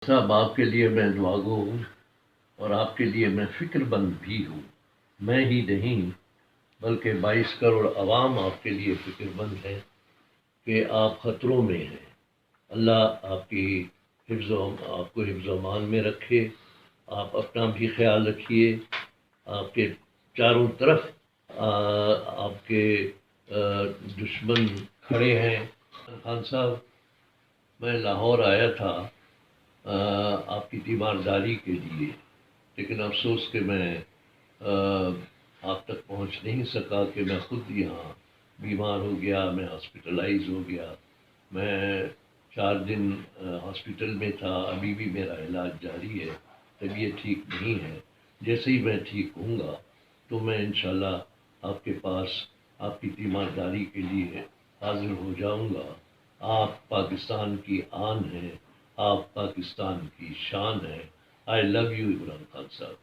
صاحب آپ کے لیے میں دعا گو ہوں اور آپ کے لیے میں فکر مند بھی ہوں. میں ہی نہیں بلکہ 22 کروڑ عوام آپ کے لیے فکر مند ہے کہ آپ خطروں میں ہیں. اللہ آپ کی آپ کو حفظ و امان میں رکھے. آپ اپنا بھی خیال رکھیے. آپ کے چاروں طرف آپ کے دشمن کھڑے ہیں. خان صاحب، میں لاہور آیا تھا آپ کی تیمارداری کے لیے، لیکن افسوس کہ میں آپ تک پہنچ نہیں سکا کہ میں خود یہاں بیمار ہو گیا. میں ہاسپٹلائز ہو گیا. میں 4 دن ہاسپٹل میں تھا. ابھی بھی میرا علاج جاری ہے. طبیعت ٹھیک نہیں ہے. جیسے ہی میں ٹھیک ہوں گا تو میں انشاءاللہ آپ کے پاس آپ کی تیمارداری کے لیے حاضر ہو جاؤں گا. آپ پاکستان کی آن ہیں. آپ پاکستان کی شان ہے. آئی لو یو عمران خان صاحب.